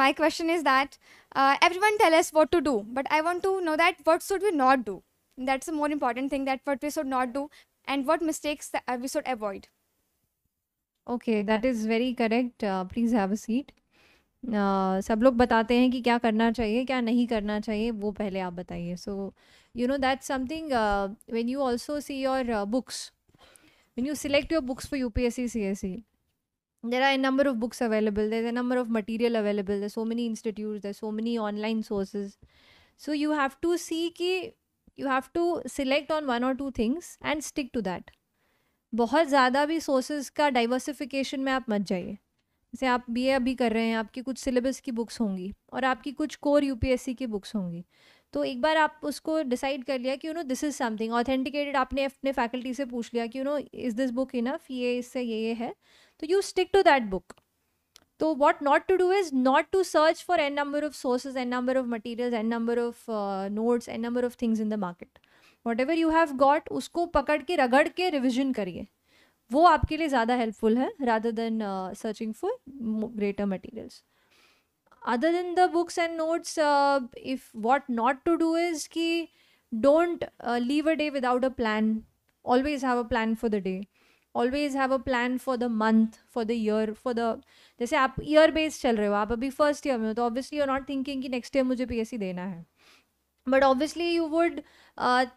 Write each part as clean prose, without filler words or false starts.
my question is that everyone tell us what to do, but I want to know that what should we not do? That's a more important thing, that what we should not do and what mistakes that we should avoid. Okay, that is very correct. Please have a seat. सब लोग बताते हैं कि क्या करना चाहिए क्या नहीं करना चाहिए, वो पहले आप बताइए. So you know that's something when you also see your books, when you select your books for UPSC CSE, there are a number of books available, there's a number of material available, there's so many institutes, there's so many online sources. So you have to see कि you have to select on one or two things and stick to that. बहुत ज़्यादा भी sources का diversification में आप मत जाइए. जैसे आप बीए अभी कर रहे हैं, आपकी कुछ सिलेबस की बुक्स होंगी और आपकी कुछ कोर यूपीएससी की बुक्स होंगी. तो एक बार आप उसको डिसाइड कर लिया कि you know this is something authenticated, आपने अपने फैकल्टी से पूछ लिया कि you know is this book enough, ये इससे ये है, तो you stick to that book. तो what not to do is not to search for n number of sources, n number of materials, n number of notes, n number of things in the market. Whatever you have got, उसको पकड़ के रगड़ के revision करिए. वो आपके लिए ज़्यादा हेल्पफुल है rather than searching for greater materials. Other than the books and notes, if what not to do is कि don't leave a day without a plan. Always have a plan for the day. Always have a plan for the month, for the year, for the, जैसे आप year based चल रहे हो, आप अभी first year में हो, तो obviously you are not thinking कि नेक्स्ट ईयर मुझे पीएससी देना है, but obviously you would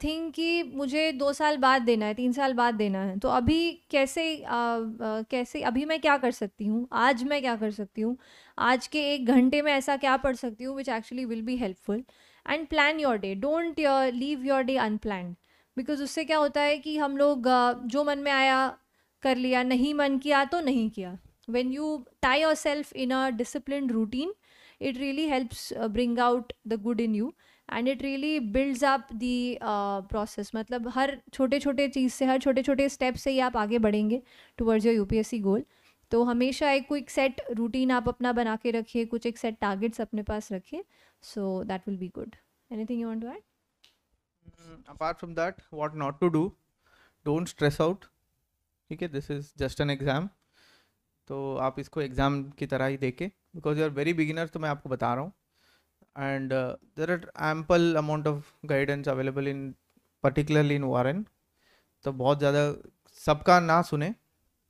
think कि मुझे 2 साल बाद देना है, 3 साल बाद देना है. तो अभी कैसे अभी मैं क्या कर सकती हूँ, आज मैं क्या कर सकती हूँ, आज के 1 घंटे में ऐसा क्या पढ़ सकती हूँ which actually will be helpful. And plan your day, don't leave your day unplanned, because उससे क्या होता है कि हम लोग जो मन में आया कर लिया, नहीं मन किया तो नहीं किया. when you tie yourself in a disciplined routine, it really helps bring out the good in you and it really builds up the process. मतलब हर छोटे छोटे चीज़ से, हर छोटे छोटे स्टेप से ही आप आगे बढ़ेंगे towards your UPSC goal. तो हमेशा एक क्विक सेट रूटीन आप अपना बना के रखिए, कुछ एक सेट टारगेट्स अपने पास रखिए, so that will be good. Anything you want to add? Apart from that, what not to do, don't stress out. ठीक है, this is just an exam, तो आप इसको एग्जाम की तरह ही देखें, because you are very beginner, तो मैं आपको बता रहा हूँ. And there are ample amount of guidance available in particularly in वारन. तो बहुत ज़्यादा सबका ना सुने,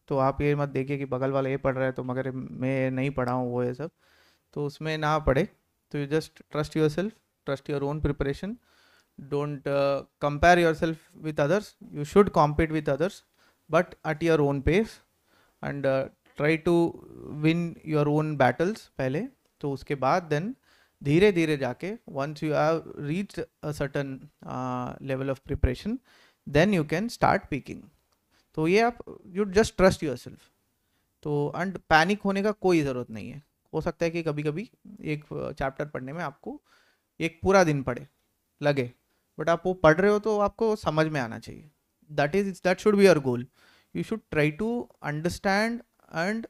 तो आप ये मत देखिए कि बगल वाला ये पढ़ रहा है तो मगर मैं नहीं पढ़ा हूँ वो ये सब, तो उसमें ना पढ़े. तो you just trust your self, trust your own preparation. Don't compare your self with others, you should compete with others but at your own pace and try to win your own battles पहले. तो उसके बाद then धीरे धीरे जाके once you have reached a certain level of preparation, then you can start peaking. तो ये आप you just trust yourself. तो and panic होने का कोई ज़रूरत नहीं है. हो सकता है कि कभी कभी एक चैप्टर पढ़ने में आपको एक पूरा दिन पढ़े लगे, बट आप वो पढ़ रहे हो तो आपको समझ में आना चाहिए. that should be your goal. You should try to understand and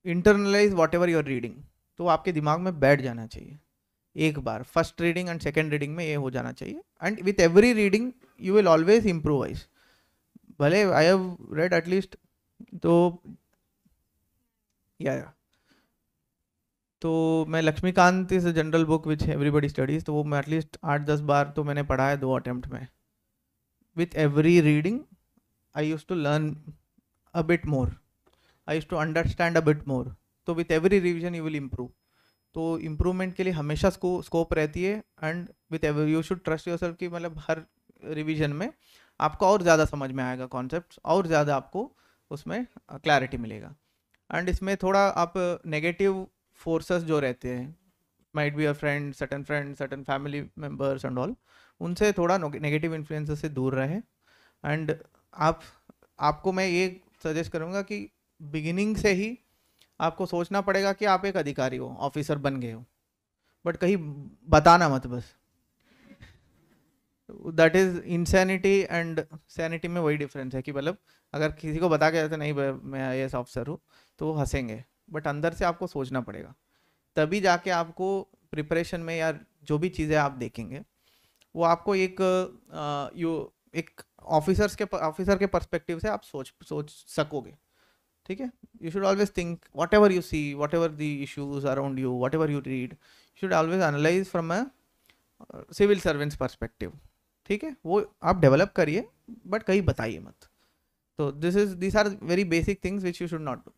internalize whatever you are reading. तो आपके दिमाग में बैठ जाना चाहिए एक बार. First reading and second reading में ये हो जाना चाहिए. And with every reading you will always improvise. भले आई हैव रेड एटलीस्ट, तो तो मैं Laxmikanth is a general book which everybody studies, तो वो मैं एटलीस्ट 8-10 बार तो मैंने पढ़ा है 2 अटेम्प्ट में. With every reading, I used to learn a bit more. I used to understand a bit more. तो with every revision you will improve. तो improvement के लिए हमेशा scope रहती है. And with every you should trust yourself कि मतलब हर revision में आपको और ज़्यादा समझ में आएगा concepts, और ज़्यादा आपको उसमें clarity मिलेगा. And इसमें थोड़ा आप negative forces जो रहते हैं, might be a friend, certain family members and all, उनसे थोड़ा नेगेटिव इन्फ्लुएंसेस से दूर रहे. एंड आपको मैं ये सजेस्ट करूँगा कि बिगिनिंग से ही आपको सोचना पड़ेगा कि आप एक अधिकारी हो, ऑफिसर बन गए हो, बट कहीं बताना मत बस. That is insanity and sanity में वही डिफरेंस है कि मतलब अगर किसी को बता के जाते नहीं मैं IAS ऑफिसर हूँ तो हंसेंगे, बट अंदर से आपको सोचना पड़ेगा. तभी जाके आपको प्रिपरेशन में या जो भी चीज़ें आप देखेंगे वो आपको एक ऑफिसर के पर्सपेक्टिव से आप सोच सकोगे. ठीक है. You should always think whatever you see, whatever the issues around you, whatever you read, you should always analyze from a civil servants perspective. ठीक है, वो आप डेवलप करिए बट कहीं बताइए मत. तो this are very basic things which you should not do.